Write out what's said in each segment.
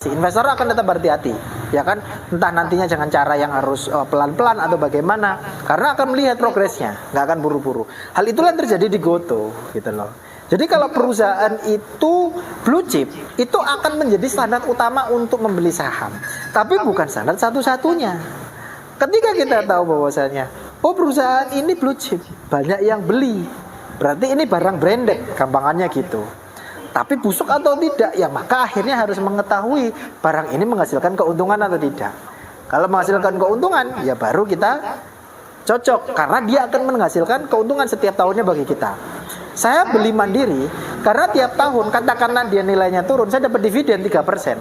Investor akan tetap berhati-hati, ya kan? Entah nantinya dengan cara yang harus pelan-pelan atau bagaimana, karena akan melihat progresnya, nggak akan buru-buru. Hal itulah yang terjadi di Gotoh, gitu loh. Jadi kalau perusahaan itu blue chip, itu akan menjadi standar utama untuk membeli saham, tapi bukan standar satu-satunya. Ketika kita tahu bahwasanya, oh perusahaan ini blue chip, banyak yang beli, berarti ini barang branded, gampangannya gitu. Tapi busuk atau tidak, ya maka akhirnya harus mengetahui barang ini menghasilkan keuntungan atau tidak. Kalau menghasilkan keuntungan, ya baru kita cocok, karena dia akan menghasilkan keuntungan setiap tahunnya bagi kita. Saya beli Mandiri karena tiap tahun, katakanlah dia nilainya turun, saya dapat dividen 3%.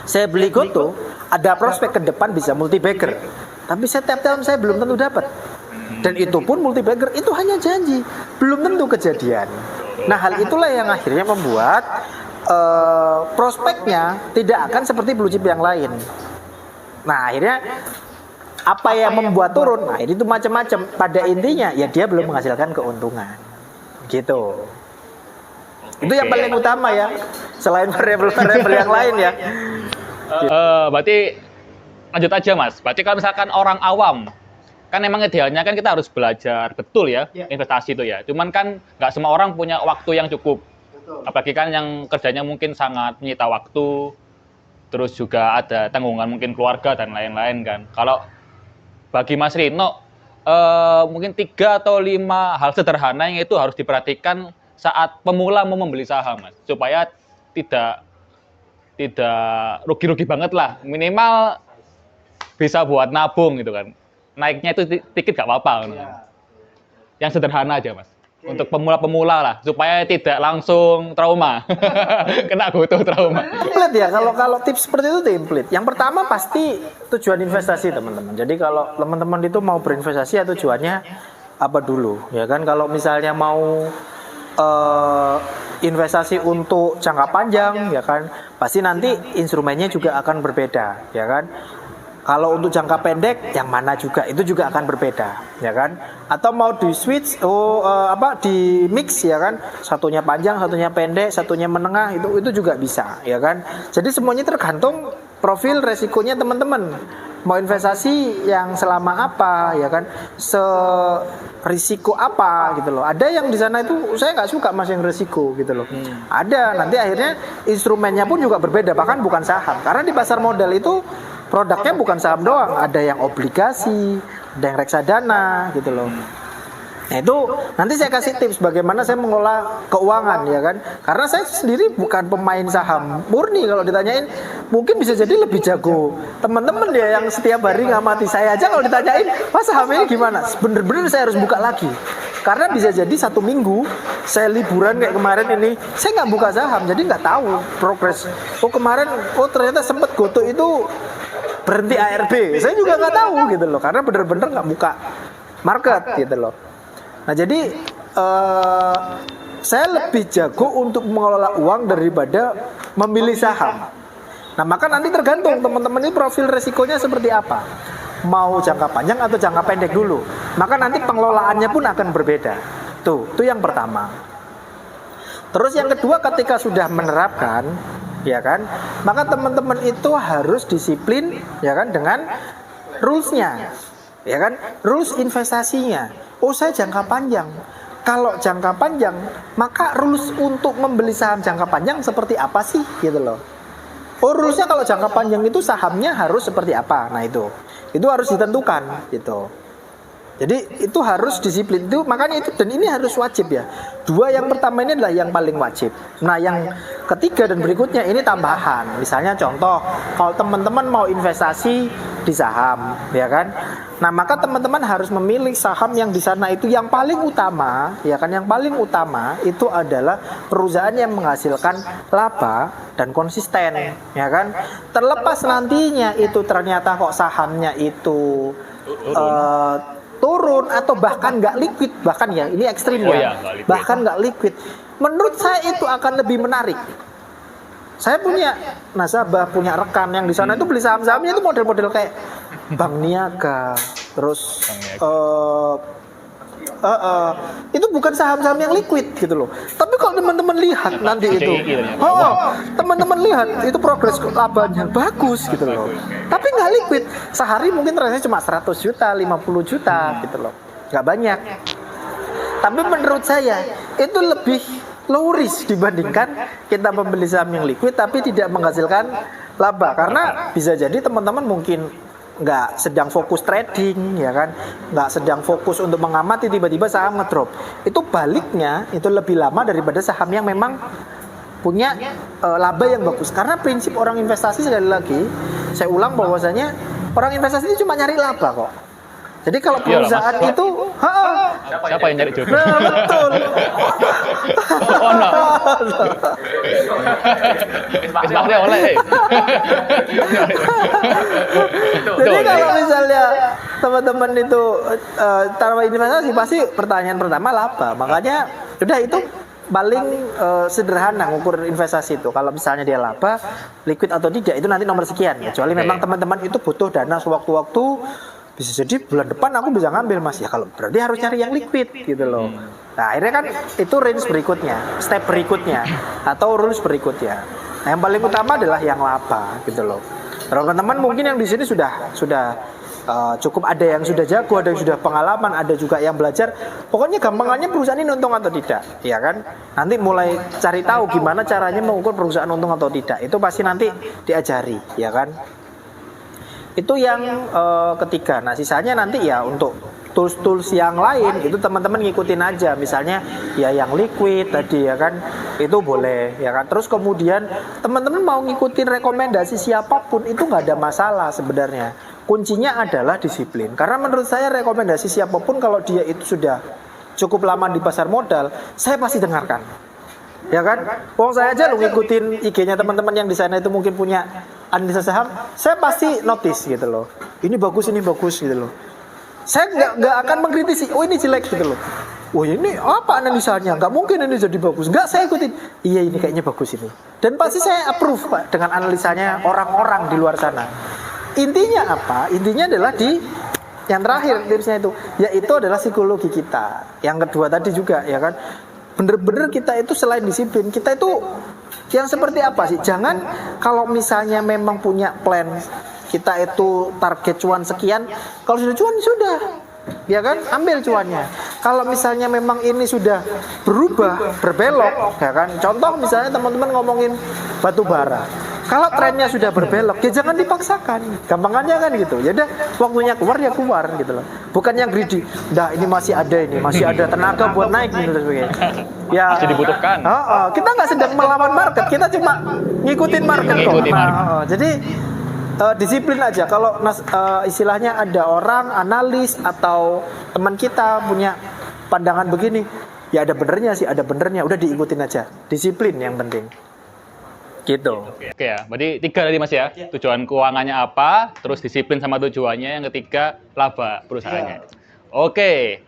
Saya beli Gotoh, ada prospek ke depan bisa multi bagger, tapi setiap tahun saya belum tentu dapat. Dan itu pun multi bagger itu hanya janji, belum tentu kejadian. Nah, hal itulah yang akhirnya membuat prospeknya tidak akan seperti blue chip yang lain. Nah, akhirnya apa yang membuat turun? Nah, itu macam-macam. Pada intinya, ya dia belum menghasilkan keuntungan. Gitu. Itu yang paling utama ya, selain variabel-variabel yang lain ya. Berarti lanjut aja Mas. Berarti kalau misalkan orang awam, kan emang idealnya kan kita harus belajar betul ya, investasi itu ya. Cuman kan nggak semua orang punya waktu yang cukup. Apalagi kan yang kerjanya mungkin sangat menyita waktu, terus juga ada tanggungan mungkin keluarga dan lain-lain kan. Kalau bagi Mas Rino, mungkin 3 atau 5 hal sederhana yang itu harus diperhatikan saat pemula mau membeli saham, Mas, supaya tidak rugi-rugi banget lah. Minimal bisa buat nabung gitu kan. Naiknya itu dikit gak apa-apa. Yang sederhana aja Mas. Untuk pemula-pemula lah, supaya tidak langsung trauma. Kena Gotoh trauma. Template ya, kalau tips seperti itu template. Yang pertama pasti tujuan investasi teman-teman. Jadi kalau teman-teman itu mau berinvestasi, ya tujuannya apa dulu, ya kan? Kalau misalnya mau investasi untuk jangka panjang, ya kan, pasti nanti instrumennya juga akan berbeda, ya kan. Kalau untuk jangka pendek, yang mana juga itu juga akan berbeda, ya kan? Atau mau di switch, di mix, ya kan? Satunya panjang, satunya pendek, satunya menengah, itu juga bisa, ya kan? Jadi semuanya tergantung profil resikonya teman-teman. Mau investasi yang selama apa, ya kan? Risiko apa gitu loh. Ada yang di sana itu saya nggak suka Mas yang risiko gitu loh. Ada, nanti akhirnya instrumennya pun juga berbeda, bahkan bukan saham. Karena di pasar modal itu produknya bukan saham doang, ada yang obligasi, ada yang reksadana gitu loh. Nah itu nanti saya kasih tips bagaimana saya mengelola keuangan, ya kan. Karena saya sendiri bukan pemain saham murni, kalau ditanyain mungkin bisa jadi lebih jago teman-teman ya yang setiap hari ngamati saya aja. Kalau ditanyain Mas saham ini gimana, bener-bener saya harus buka lagi. Karena bisa jadi 1 minggu saya liburan kayak kemarin ini, saya nggak buka saham, jadi nggak tahu progres. Oh kemarin, oh ternyata sempet Gotoh itu berhenti ARB, saya juga nggak tahu gitu loh, karena bener-bener nggak buka market gitu loh. Nah jadi saya lebih jago untuk mengelola uang daripada memilih saham. Nah maka nanti tergantung teman-teman ini profil resikonya seperti apa. Mau jangka panjang atau jangka pendek dulu. Maka nanti pengelolaannya pun akan berbeda. Itu yang pertama. Terus yang kedua, ketika sudah menerapkan, ya kan, maka teman-teman itu harus disiplin, ya kan, dengan rules-nya, ya kan, rules investasinya. Oh saya jangka panjang. Kalau jangka panjang, maka rules untuk membeli saham jangka panjang seperti apa sih, gitu loh. Oh rulesnya kalau jangka panjang itu sahamnya harus seperti apa. Nah itu harus ditentukan, gitu. Jadi itu harus disiplin itu, makanya itu, dan ini harus wajib ya. 2 yang pertama ini adalah yang paling wajib. Nah yang ketiga dan berikutnya ini tambahan. Misalnya contoh, kalau teman-teman mau investasi di saham, ya kan. Nah maka teman-teman harus memilih saham yang di sana itu yang paling utama, ya kan. Yang paling utama itu adalah perusahaan yang menghasilkan laba dan konsisten, ya kan. Terlepas nantinya itu ternyata kok sahamnya itu turun atau bahkan nggak liquid, bahkan ya ini ekstrim ya, bahkan nggak liquid, menurut saya itu akan lebih menarik. Saya punya nasabah, punya rekan yang di sana itu beli saham-sahamnya itu model-model kayak Bank Niaga, terus Itu bukan saham-saham yang liquid gitu loh. Tapi kalau teman-teman lihat nanti itu, teman-teman lihat itu progres labanya bagus gitu loh. Tapi nggak liquid. Sehari mungkin transaksi cuma 100 juta, 50 juta gitu loh. Nggak banyak. Tapi menurut saya itu lebih low risk dibandingkan kita membeli saham yang liquid tapi tidak menghasilkan laba. Karena bisa jadi teman-teman mungkin nggak sedang fokus trading, ya kan, nggak sedang fokus untuk mengamati, tiba-tiba saham ngedrop. Itu baliknya itu lebih lama daripada saham yang memang punya laba yang bagus. Karena prinsip orang investasi, sekali lagi saya ulang bahwasanya orang investasi itu cuma nyari laba kok. Jadi kalau perusahaan itu, siapa yang nyari jodoh? Nah, betul. Oh, no. Istilahnya oleh. Jadi kalau misalnya teman-teman itu taruh investasi, pasti pertanyaan pertama laba. Makanya udah itu paling sederhana ngukur investasi itu. Kalau misalnya dia laba, liquid atau tidak itu nanti nomor sekian. Kecuali memang teman-teman itu butuh dana sewaktu-waktu. Bisa jadi bulan depan aku bisa ngambil mas, ya kalau berarti harus cari yang liquid gitu loh. Nah akhirnya kan itu range berikutnya, step berikutnya atau rules berikutnya. Nah, yang paling utama adalah yang laba gitu loh. Teman-teman mungkin yang di sini sudah cukup, ada yang sudah jago, ada yang sudah pengalaman, ada juga yang belajar. Pokoknya gampangannya perusahaan ini untung atau tidak, ya kan? Nanti mulai cari tahu gimana caranya mengukur perusahaan untung atau tidak. Itu pasti nanti diajari, ya kan? Itu yang ketiga. Nah sisanya nanti ya untuk tools-tools yang lain itu teman-teman ngikutin aja. Misalnya ya yang liquid tadi ya kan, itu boleh ya kan. Terus kemudian teman-teman mau ngikutin rekomendasi siapapun itu nggak ada masalah sebenarnya. Kuncinya adalah disiplin. Karena menurut saya rekomendasi siapapun kalau dia itu sudah cukup lama di pasar modal, saya pasti dengarkan. Ya kan? Wong saya aja lo ngikutin IG-nya teman-teman yang di sana itu mungkin punya analisa saham, saya pasti notice gitu loh. Ini bagus gitu loh. Saya nggak akan mengkritisi, oh ini jelek gitu loh. Oh ini apa analisanya? Nggak mungkin ini jadi bagus. Nggak, saya ikutin. Iya ini kayaknya bagus ini. Dan pasti saya approve Pak dengan analisanya orang-orang di luar sana. Intinya apa? Intinya adalah di yang terakhir tipsnya itu, yaitu adalah psikologi kita. Yang kedua tadi juga ya kan. Bener-bener kita itu selain disiplin, kita itu yang seperti apa sih? Jangan kalau misalnya memang punya plan, kita itu target cuan sekian, kalau sudah cuan sudah, ya kan, ambil cuannya. Kalau misalnya memang ini sudah berubah, berbelok, ya kan. Contoh misalnya teman-teman ngomongin batu bara. Kalau trennya sudah berbelok, ya jangan dipaksakan. Gampangannya kan gitu. Ya udah, waktunya keluar ya keluar gitu loh. Bukan yang greedy. Dah ini masih ada tenaga buat naik gitu sebagainya. Ya, masih dibutuhkan. Kita nggak sedang melawan market, kita cuma ngikutin market kok. Jadi disiplin aja. Kalau istilahnya ada orang analis atau teman kita punya pandangan begini, ya ada benernya sih, ada benernya. Udah diikutin aja. Disiplin yang penting. Gitu. Oke ya, berarti 3 tadi mas ya. Tujuan keuangannya apa, terus disiplin sama tujuannya, yang ketiga laba perusahaannya. Oke.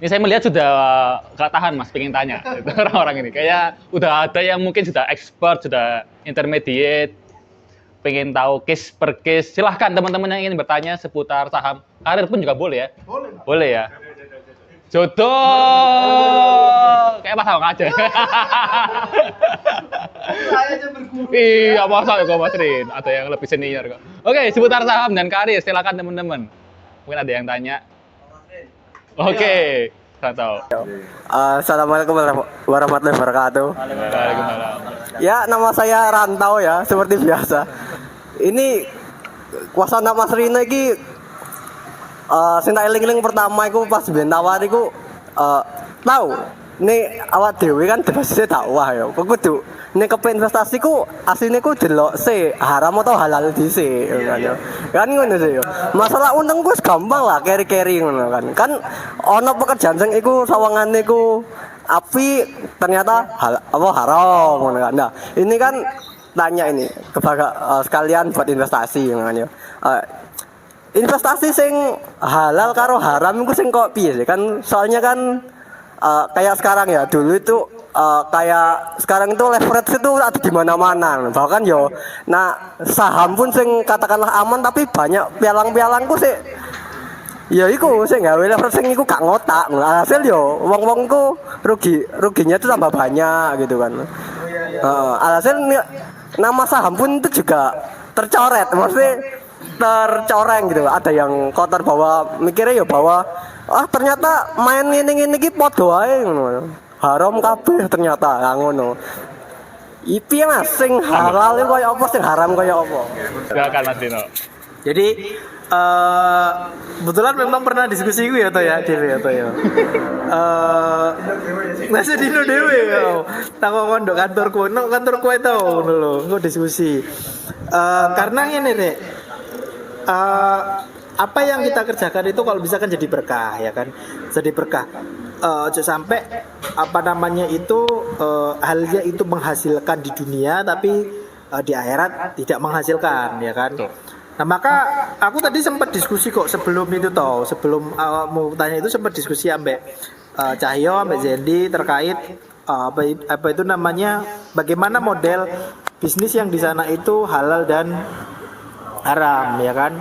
Ini saya melihat sudah gak tahan mas, pengen tanya orang-orang ini. Kayak udah ada yang mungkin sudah expert, sudah intermediate, pengen tahu case per case. Silahkan teman-teman yang ingin bertanya seputar saham. Karir pun juga boleh ya? Boleh ya? Jodoh! Kayak Mas Awang aja. Iya, masa ya kok Mas Rin? Ada yang lebih senior kok. Oke, seputar saham dan karir, silakan teman-teman. Mungkin ada yang tanya. Oke, saya tahu. Assalamualaikum warahmatullahi wabarakatuh. Waalaikumsalam. Ya, nama saya Rantau ya, seperti biasa. Ini kuasa Mas Rino iki sing tak eling-eling pertama iku pas ben tawar iku tahu nih awak dhewe kan basisnya dakwah ya. Kok kudu nek kepen investasi ku asline ku delok se haram atau halal dhisik kan ngono sih yo. Masalah untung ku gampang lah keri-keri ngono kan. Kan ana pekerjaan sing iku sawangane ku api ternyata haram ngono kan. Nah, ini kan tanya ini kepada sekalian buat investasi ngono kan yo. Investasi sing halal karo haram iku sing kok piye sih? Kan soalnya kan kayak sekarang ya, dulu itu kayak sekarang itu leverage itu ada di mana-mana. Bahkan yo nah saham pun sing katakanlah aman tapi banyak pialang-pialangku sih Ya iku sing gawe leveraging iku gak ngotak. Hasil yo wong-wong ku ruginya tuh tambah banyak gitu kan. Alhasil nama saham pun itu juga tercoret, maksudnya tercoreng gitu. Ada yang kotor bahwa mikirnya ya bahwa ternyata main ini iki podo ae ngono. Haram kabeh ternyata ngono. Ipi Mas sing halal iku koyo apa sing haram koyo apa? Silakan Mas Dino. Jadi kebetulan memang pernah diskusi gue ya toh ya dewe ya toh ya. Nasa dino dewe ya. Takon ndok kantorku itu ngono lho, engko diskusi. Karena ini Rek. Apa yang kita kerjakan itu kalau bisa kan jadi berkah ya kan. Jadi berkah. Sampai apa namanya itu halnya itu menghasilkan di dunia tapi di akhirat tidak menghasilkan ya kan. Nah maka aku tadi sempat diskusi kok sebelum itu toh, sebelum mau tanya itu sempat diskusi ambek Cahyo, ambek Zendi terkait apa itu namanya bagaimana model bisnis yang di sana itu halal dan haram ya kan.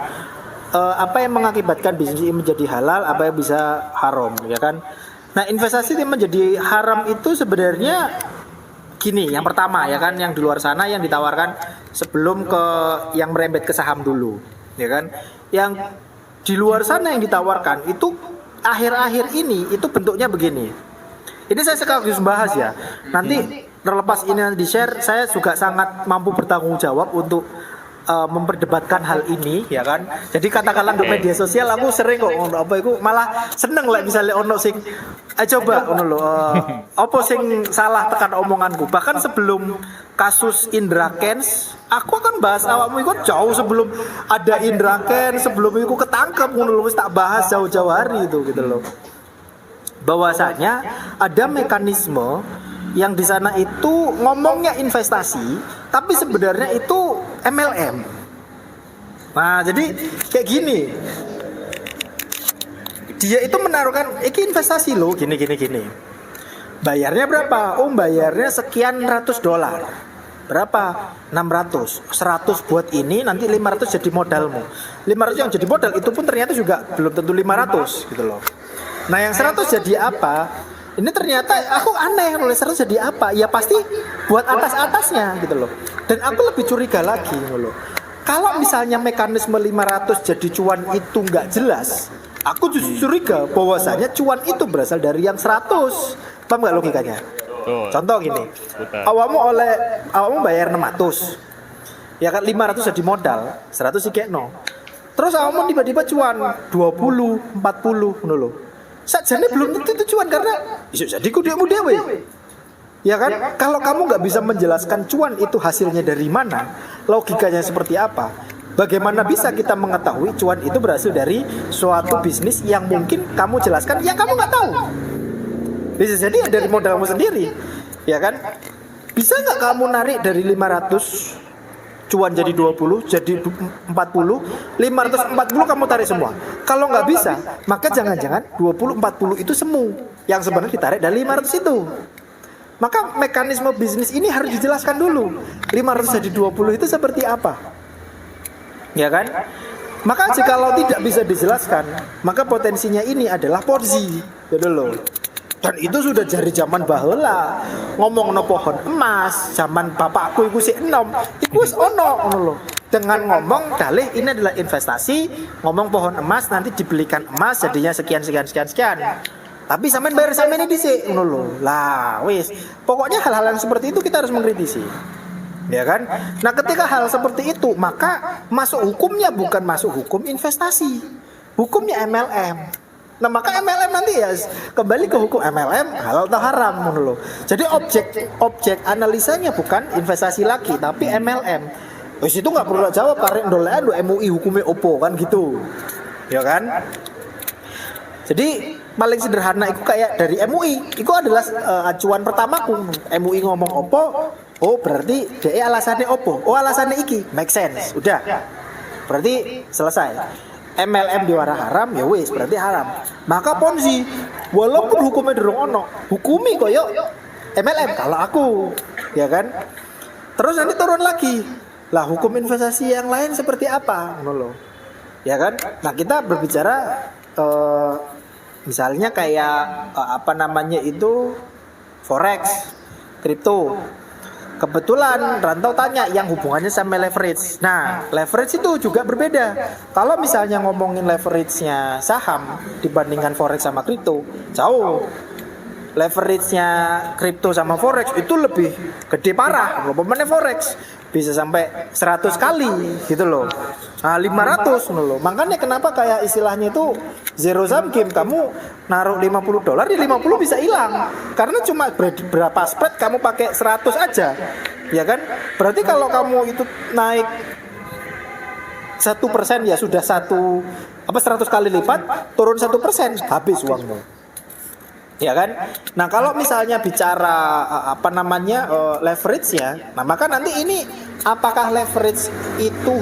Apa yang mengakibatkan bisnis ini menjadi halal, apa yang bisa haram ya kan. Nah investasi yang menjadi haram itu sebenarnya gini, yang pertama ya kan, yang di luar sana yang ditawarkan sebelum ke yang merembet ke saham dulu, ya kan? Yang di luar sana yang ditawarkan itu akhir-akhir ini itu bentuknya begini. Ini saya sekaligus bahas ya. Nanti terlepas ini nanti di-share, saya juga sangat mampu bertanggung jawab untuk memperdebatkan hal ini ya kan. Jadi katakanlah di media sosial aku sering kok apa itu malah seneng lah misalnya ono sing coba ono lho apa sing salah tekan omonganku. Bahkan sebelum kasus Indra Kents aku akan bahas awakmu itu jauh sebelum ada Indra Kents, sebelum itu ketangkep ngono lho, wis tak bahas jauh-jauh hari itu gitu loh. Bahwasanya ada mekanisme yang di sana itu ngomongnya investasi, tapi sebenarnya itu MLM. Nah, jadi kayak gini. Dia itu menaruhkan, ini investasi loh, gini. Bayarnya berapa? Oh, bayarnya sekian $100. Berapa? 600. 100 buat ini, nanti 500 jadi modalmu. 500 yang jadi modal itu pun ternyata juga belum tentu 500 gitu loh. Nah, yang 100 jadi apa? Ini ternyata aku aneh, oleh 100 jadi apa? Ya pasti buat atas-atasnya gitu loh. Dan aku lebih curiga lagi gitu loh. Kalau misalnya mekanisme 500 jadi cuan itu nggak jelas, aku justru curiga bahwasanya cuan itu berasal dari yang 100. Paham nggak logikanya? Contoh gini, awakmu bayar 600, ya kan 500 jadi modal, 100 sih kayak no. Terus awakmu tiba-tiba cuan 20, 40 gitu loh. Sajane belum tentu tujuan karena bisa jadi ku diamu dewe. Ya kan? Kalau kamu nggak bisa menjelaskan cuan itu hasilnya dari mana, logikanya seperti apa, bagaimana bisa kita mengetahui cuan itu berhasil dari suatu bisnis yang mungkin kamu jelaskan yang kamu nggak tahu? Bisa jadi dari modalmu sendiri, ya kan? Bisa nggak kamu narik dari 500 cuan jadi 20, jadi 40, 540 kamu tarik semua. Kalau nggak bisa, maka jangan-jangan 20, 40 itu semu yang sebenarnya ditarik dari 500 itu. Maka mekanisme bisnis ini harus dijelaskan dulu. 500 jadi 20 itu seperti apa? Ya kan? Maka jikalau tidak bisa dijelaskan, maka potensinya ini adalah porsi. Gitu loh. Dan itu sudah dari zaman baheula. Ngomong no pohon emas, zaman bapakku iku sik enom, iku wis ono ngono lho. Dengan ngomong dalih ini adalah investasi, ngomong pohon emas nanti dibelikan emas jadinya sekian. Tapi sampean bayar sampean dhisik ngono lho. Lah wis, pokoknya hal-hal yang seperti itu kita harus mengkritisi. Ya kan? Nah, ketika hal seperti itu, maka masuk hukumnya bukan masuk hukum investasi. Hukumnya MLM. Nah maka MLM nanti ya kembali ke hukum MLM halal atau haram ngono lho. Jadi objek analisanya bukan investasi lagi tapi MLM. Wis itu nggak perlu jawab karek ndolekan do MUI hukumnya opo kan gitu. Ya kan? Jadi paling sederhana itu kayak dari MUI. Itu adalah acuan pertamaku. MUI ngomong opo, oh berarti DE alasannya opo. Oh alasannya iki, make sense. Udah. Berarti selesai. MLM diwara haram ya wis berarti haram. Maka Ponzi walaupun hukumnya durung ono, hukumi koyo MLM kalau aku, ya kan? Terus nanti turun lagi. Lah hukum investasi yang lain seperti apa? Ngono loh. Ya kan? Nah, kita berbicara eh, misalnya kayak apa namanya itu forex, kripto. Kebetulan Rantau tanya yang hubungannya sama leverage. Nah, leverage itu juga berbeda. Kalau misalnya ngomongin leverage-nya saham dibandingkan forex sama kripto, jauh. Leverage-nya kripto sama forex itu lebih gede parah. Umpamanya forex bisa sampai 100 kali gitu loh. Nah, 500 loh. Makanya kenapa kayak istilahnya itu zero sum game, kamu naruh $50 di 50 bisa hilang. Karena cuma berapa spread kamu pakai 100 aja. Ya kan? Berarti kalau kamu itu naik 1% ya sudah 100 kali lipat, turun 1% habis uangmu. Ya kan? Nah, kalau misalnya bicara leverage ya, nah maka nanti ini apakah leverage itu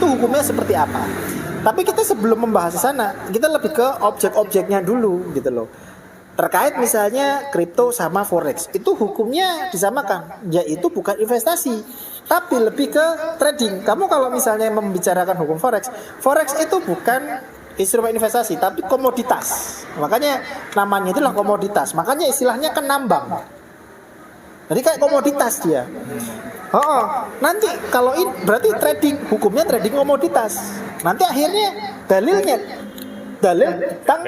hukumnya seperti apa? Tapi kita sebelum membahas sana, kita lebih ke objek-objeknya dulu gitu loh. Terkait misalnya kripto sama forex, itu hukumnya disamakan, yaitu bukan investasi, tapi lebih ke trading. Kamu kalau misalnya membicarakan hukum forex itu bukan instrumen investasi tapi komoditas, makanya namanya itulah komoditas, makanya istilahnya kan nambang, jadi kayak komoditas dia. Nanti kalau ini berarti trading, hukumnya trading komoditas, nanti akhirnya dalil tentang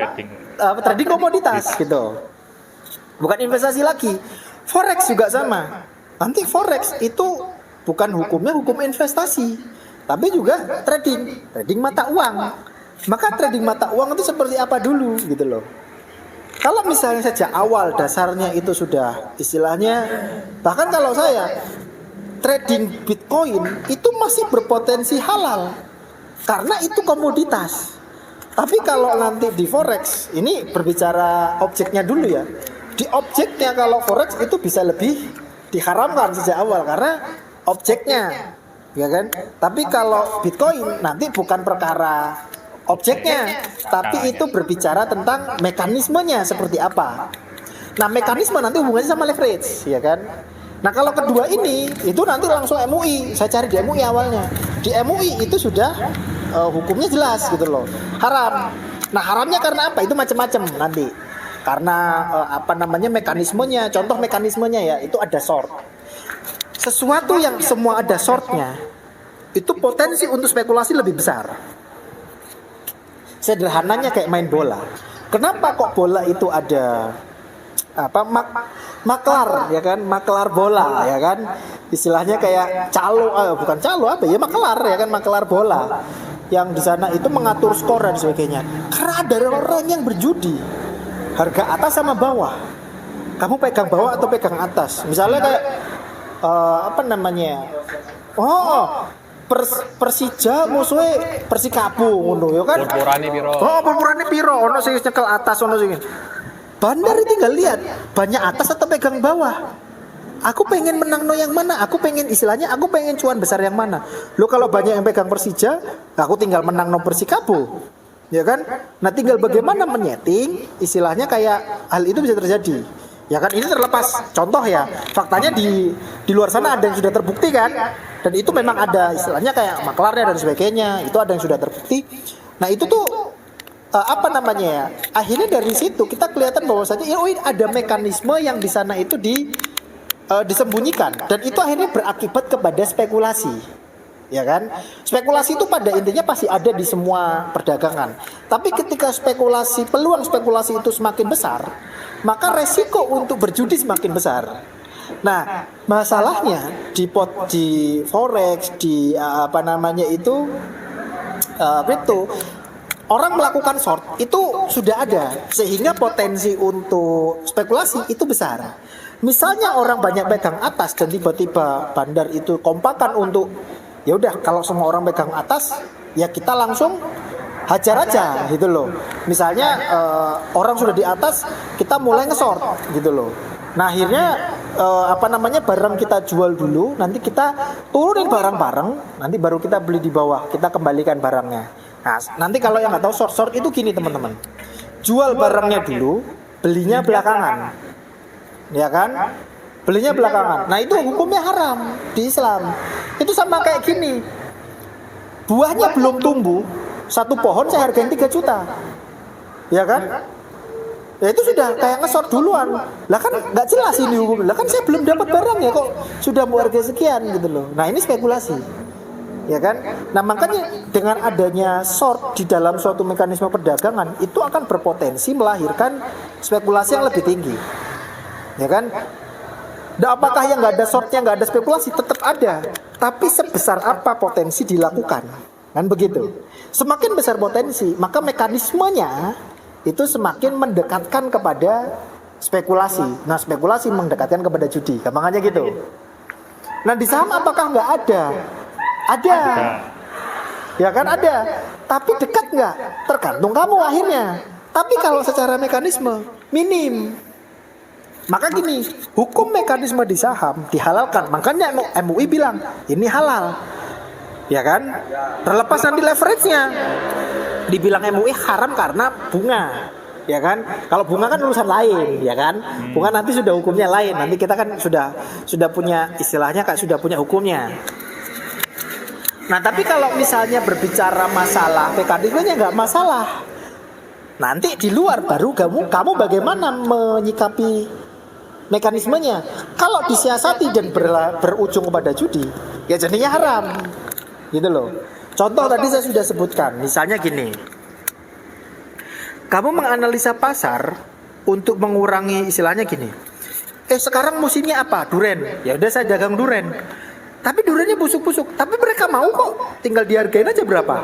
trading komoditas gitu, bukan investasi lagi. Forex juga sama, nanti forex itu bukan hukumnya hukum investasi tapi juga trading mata uang. Maka trading mata uang itu seperti apa dulu gitu loh. Kalau misalnya sejak awal dasarnya itu sudah istilahnya, bahkan kalau saya trading Bitcoin itu masih berpotensi halal karena itu komoditas. Tapi kalau nanti di forex, ini berbicara objeknya dulu ya. Di objeknya kalau forex itu bisa lebih diharamkan sejak awal karena objeknya, ya kan? Tapi kalau Bitcoin nanti bukan perkara objeknya, tapi itu berbicara tentang mekanismenya seperti apa. Nah, mekanisme nanti hubungannya sama leverage, ya kan? Nah, kalau kedua ini itu nanti langsung MUI. Saya cari di MUI awalnya. Di MUI itu sudah hukumnya jelas gitu loh. Haram. Nah, haramnya karena apa? Itu macam-macam nanti. Karena mekanismenya. Contoh mekanismenya ya, itu ada short. Sesuatu yang semua ada shortnya, itu potensi untuk spekulasi lebih besar. Sederhananya kayak main bola. Kenapa kok bola itu ada maklar ya kan, maklar bola ya kan, istilahnya kayak maklar ya kan, maklar bola yang di sana itu mengatur skor dan sebagainya. Karena ada orang yang berjudi harga atas sama bawah, kamu pegang bawah atau pegang atas, misalnya kayak Persija musuhe Persikabo ngono ya kan. Purpurane piro? Ono sing nyekel atas, ono sing. Bandar tinggal lihat banyak atas atau pegang bawah. Aku pengen menang yang mana? Aku pengen cuan besar yang mana? Lo kalau banyak yang pegang Persija, aku tinggal menang Persikabo. Ya kan? Nah, tinggal bagaimana menyeting istilahnya kayak hal itu bisa terjadi. Ya kan, ini terlepas contoh ya. Faktanya di luar sana ada yang sudah terbukti kan? Dan itu memang ada istilahnya kayak maklarnya dan sebagainya. Itu ada yang sudah terbukti. Nah, itu tuh akhirnya dari situ kita kelihatan bahwasanya ada mekanisme yang di sana itu disembunyikan, dan itu akhirnya berakibat kepada spekulasi. Ya kan? Spekulasi itu pada intinya pasti ada di semua perdagangan. Tapi ketika peluang spekulasi itu semakin besar, maka resiko untuk berjudi semakin besar. Nah, masalahnya di forex, di kripto, orang melakukan short itu sudah ada, sehingga potensi untuk spekulasi itu besar. Misalnya orang banyak pegang atas dan tiba-tiba bandar itu kompakan untuk ya udah, kalau semua orang pegang atas ya kita langsung hajar aja gitu loh. Misalnya orang sudah di atas, kita mulai nge-short gitu loh. Nah, akhirnya barang kita jual dulu, nanti kita turunin barang-barang, nanti baru kita beli di bawah, kita kembalikan barangnya. Nah, nanti kalau yang nggak tahu short itu gini teman-teman, jual barangnya dulu, belinya belakangan, ya kan? Belinya belakangan. Nah, itu hukumnya haram di Islam. Itu sama kayak gini, buahnya belum tumbuh, satu pohon saya hargain 3 juta. ya kan? Ya itu sudah kayak nge-short duluan. Lah kan nggak jelas ini hukum. Lah kan saya belum dapat barang ya kok sudah mau harga sekian gitu loh. Nah ini spekulasi, ya kan? Nah makanya dengan adanya short di dalam suatu mekanisme perdagangan itu akan berpotensi melahirkan spekulasi yang lebih tinggi, ya kan? Nah, apakah yang nggak ada shortnya nggak ada spekulasi tetap ada, tapi sebesar apa potensi dilakukan, kan begitu? Semakin besar potensi, maka mekanismenya itu semakin mendekatkan kepada spekulasi. Nah, spekulasi mendekatkan kepada judi. Gampangnya gitu. Nah, di saham apakah nggak ada? Ada. Ya kan ada. Tapi dekat nggak? Tergantung kamu akhirnya. Tapi kalau secara mekanisme minim. Maka gini, hukum mekanisme di saham dihalalkan. Makanya MUI bilang ini halal. Ya kan? Terlepas nanti leverage-nya. Dibilang MUI haram karena bunga, ya kan? Kalau bunga kan urusan lain, ya kan? Bunga nanti sudah hukumnya lain. Nanti kita kan sudah punya istilahnya, kayak sudah punya hukumnya. Nah, tapi kalau misalnya berbicara masalah mekanismenya nggak masalah. Nanti di luar baru kamu bagaimana menyikapi mekanismenya. Kalau disiasati dan berujung kepada judi, ya jadinya haram, gitu loh. Contoh tadi saya sudah sebutkan, misalnya gini, kamu menganalisa pasar untuk mengurangi istilahnya gini, sekarang musimnya apa? Duren, ya udah saya dagang duren, tapi durennya busuk-busuk, tapi mereka mau kok, tinggal dihargain aja berapa?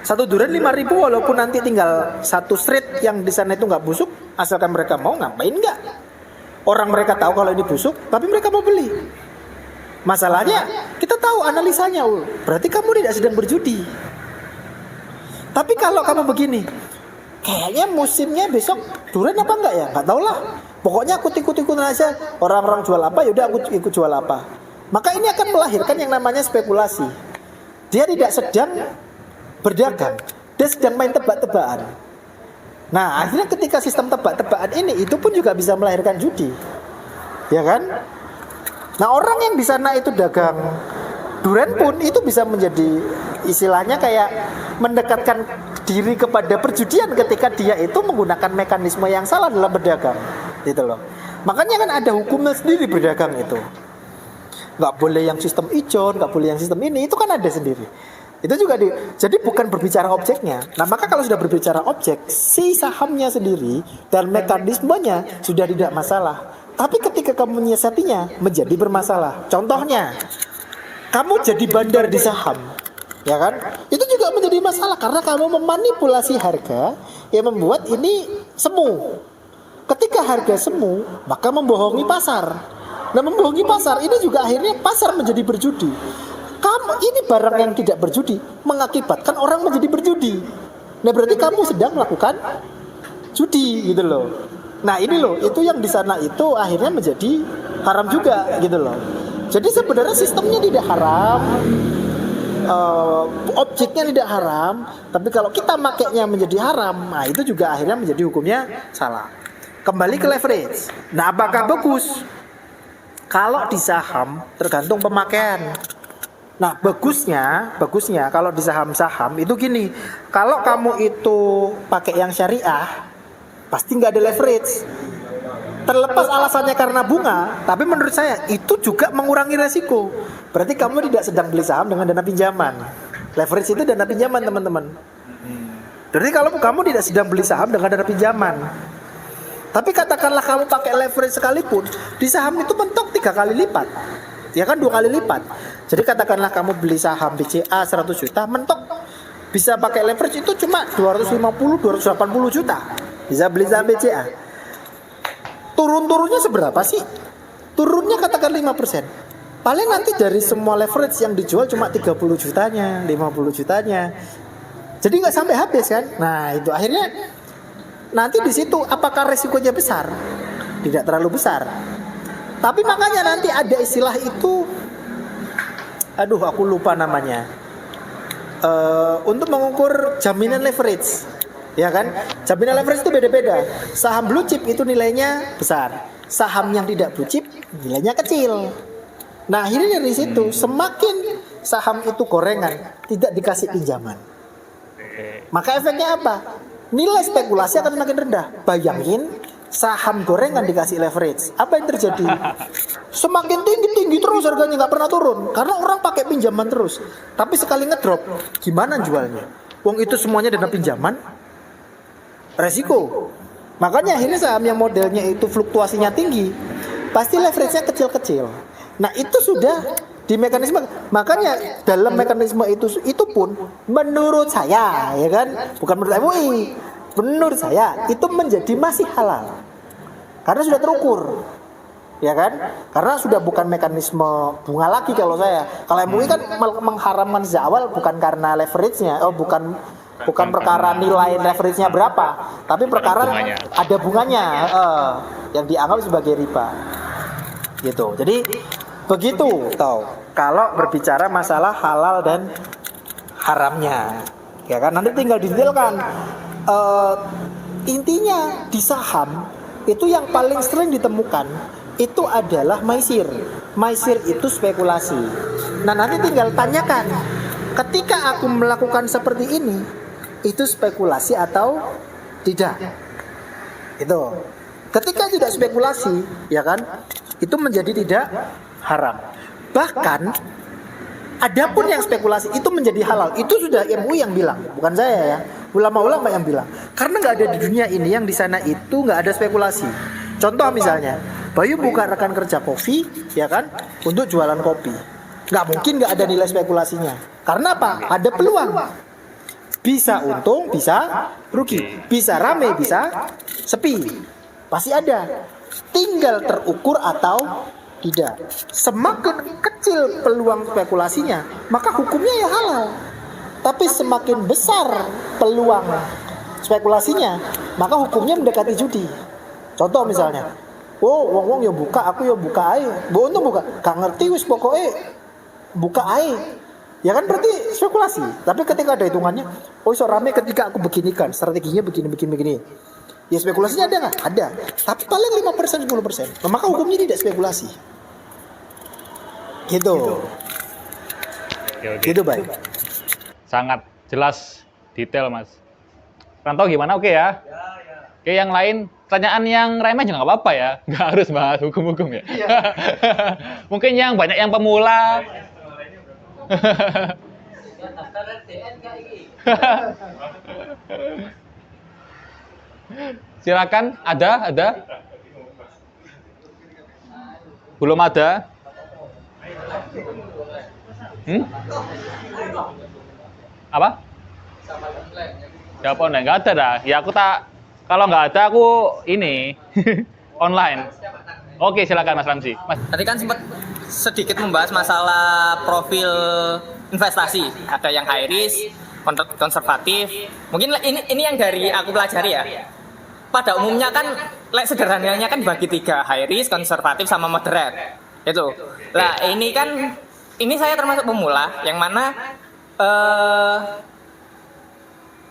Satu duren 5.000 walaupun nanti tinggal satu street yang di sana itu nggak busuk, asalkan mereka mau ngapain nggak? Orang mereka tahu kalau ini busuk, tapi mereka mau beli. Masalahnya kita tahu analisanya, berarti kamu tidak sedang berjudi. Tapi kalau kamu begini, kayaknya musimnya besok duren apa enggak ya? Nggak tahu lah. Pokoknya aku ikut-ikutan aja. Orang-orang jual apa, yaudah aku ikut jual apa. Maka ini akan melahirkan yang namanya spekulasi. Dia tidak sedang berdagang, dia sedang main tebak-tebakan. Nah akhirnya ketika sistem tebak-tebakan ini, itu pun juga bisa melahirkan judi, ya kan? Nah orang yang di sana itu dagang duren pun itu bisa menjadi istilahnya kayak mendekatkan diri kepada perjudian ketika dia itu menggunakan mekanisme yang salah dalam berdagang, gitu loh. Makanya kan ada hukumnya sendiri berdagang itu. Nggak boleh yang sistem ijon, nggak boleh yang sistem ini, itu kan ada sendiri. Itu juga jadi bukan berbicara objeknya. Nah maka kalau sudah berbicara objek, si sahamnya sendiri dan mekanismenya sudah tidak masalah. Tapi ketika kamu menyiasatinya menjadi bermasalah. Contohnya, kamu jadi bandar di saham, ya kan? Itu juga menjadi masalah karena kamu memanipulasi harga yang membuat ini semu. Ketika harga semu, maka membohongi pasar. Nah, membohongi pasar ini juga akhirnya pasar menjadi berjudi. Kamu ini barang yang tidak berjudi mengakibatkan orang menjadi berjudi. Nah, berarti kamu sedang melakukan judi, gitu loh. Nah ini loh, itu yang di sana itu akhirnya menjadi haram juga, gitu loh. Jadi sebenarnya sistemnya tidak haram, objeknya tidak haram, tapi kalau kita makainya menjadi haram, nah itu juga akhirnya menjadi hukumnya salah. Kembali ke leverage. Nah apakah bagus? Kalau di saham tergantung pemakaian. Nah bagusnya kalau di saham-saham itu gini, kalau kamu itu pakai yang syariah, pasti nggak ada leverage. Terlepas alasannya karena bunga, tapi menurut saya itu juga mengurangi resiko. Berarti kamu tidak sedang beli saham dengan dana pinjaman. Leverage itu dana pinjaman, teman-teman. Jadi kalau kamu tidak sedang beli saham dengan dana pinjaman, tapi katakanlah kamu pakai leverage sekalipun, di saham itu mentok 3 kali lipat, ya kan 2 kali lipat. Jadi katakanlah kamu beli saham BCA 100 juta, mentok bisa pakai leverage itu cuma 250-280 juta. Bisa beli saham BCA. Turun-turunnya seberapa sih? Turunnya katakan 5%. Paling nanti dari semua leverage yang dijual cuma 30 jutanya, 50 jutanya. Jadi nggak sampai habis kan? Nah itu akhirnya nanti di situ apakah resikonya besar? Tidak terlalu besar. Tapi makanya nanti ada istilah itu, aduh aku lupa namanya. Untuk mengukur jaminan leverage, ya kan? Jaminan leverage itu beda-beda. Saham blue chip itu nilainya besar. Saham yang tidak blue chip nilainya kecil. Nah akhirnya dari situ semakin saham itu gorengan, tidak dikasih pinjaman. Maka efeknya apa? nilai spekulasi akan semakin rendah. Bayangin saham gorengan dikasih leverage, apa yang terjadi? Semakin tinggi terus harganya, nggak pernah turun karena orang pakai pinjaman terus. Tapi sekali ngedrop, gimana jualnya? Wong itu semuanya dana pinjaman, resiko. Makanya ini saham yang modelnya itu fluktuasinya tinggi, pasti leverage-nya kecil-kecil. Nah itu sudah di mekanisme. Makanya dalam mekanisme itu pun menurut saya, ya kan, bukan menurut MUI, menurut saya itu menjadi masih halal karena sudah terukur, ya kan, karena sudah bukan mekanisme bunga lagi. Kalau MUI kan mengharamkan sejak awal bukan karena leverage-nya, bukan perkara nilai leverage-nya berapa, tapi perkara ada bunganya yang dianggap sebagai riba gitu. Jadi begitu tahu kalau berbicara masalah halal dan haramnya, ya kan, nanti tinggal didetailkan. Intinya di saham itu yang paling sering ditemukan itu adalah maisir. Maisir itu spekulasi. Nah nanti tinggal tanyakan, ketika aku melakukan seperti ini, itu spekulasi atau tidak? Itu. Ketika tidak spekulasi, ya kan, itu menjadi tidak haram. Bahkan adapun yang spekulasi itu menjadi halal, itu sudah MUI yang bilang, bukan saya ya. Ulama-ulama yang bilang, karena nggak ada di dunia ini yang di sana itu nggak ada spekulasi. Contoh misalnya, Bayu buka rekan kerja kopi, ya kan, untuk jualan kopi. Nggak mungkin nggak ada nilai spekulasinya. Karena apa? Ada peluang. Bisa untung, bisa rugi, bisa rame, bisa sepi. Pasti ada. Tinggal terukur atau tidak. Semakin kecil peluang spekulasinya, maka hukumnya ya halal. Tapi semakin besar peluang spekulasinya, maka hukumnya mendekati judi. Contoh misalnya, wong yo buka, aku yo buka ae. Mbok untung buka, gak ngerti wis pokoke buka ae. Ya kan berarti spekulasi. Tapi ketika ada hitungannya, iso rame ketika aku beginikan, strateginya begini. Ya spekulasinya ada nggak? Ada. Tapi paling 5% 10%. Nah, maka hukumnya tidak spekulasi. Gitu. Oke. Gitu baik. Sangat jelas, detail Mas. Rantau gimana? Oke ya? Oke, yang lain, pertanyaan yang remeh juga nggak apa-apa ya. Nggak harus bahas hukum-hukum ya. Mungkin yang banyak yang pemula. Silakan, ada? Belum ada? Apa? Siapa online? Nggak ada dah. Ya aku kalau nggak ada aku ini online. Oke, silakan Mas Ramzi. Tadi kan sempat sedikit membahas masalah profil investasi. Ada yang high risk, konservatif. Mungkin ini yang dari aku pelajari ya. Pada umumnya kan, sederhananya kan bagi 3, high risk, konservatif, sama moderate. Itu. Lah ini saya termasuk pemula, yang mana